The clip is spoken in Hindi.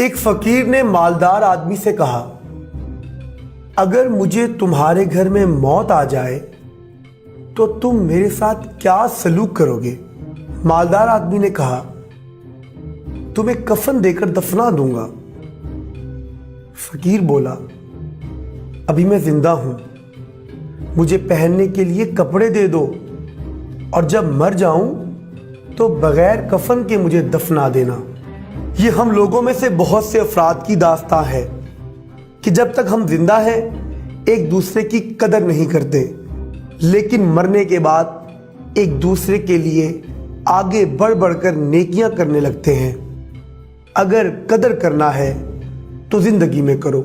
एक फकीर ने मालदार आदमी से कहा, अगर मुझे तुम्हारे घर में मौत आ जाए तो तुम मेरे साथ क्या सलूक करोगे? मालदार आदमी ने कहा, तुम्हें कफन देकर दफना दूंगा। फकीर बोला, अभी मैं जिंदा हूं, मुझे पहनने के लिए कपड़े दे दो और जब मर जाऊं तो बगैर कफन के मुझे दफना देना। ये हम लोगों में से बहुत से अफराद की दास्तां है कि जब तक हम जिंदा हैं एक दूसरे की कदर नहीं करते, लेकिन मरने के बाद एक दूसरे के लिए आगे बढ़ बढ़कर नेकियां करने लगते हैं। अगर कदर करना है तो जिंदगी में करो।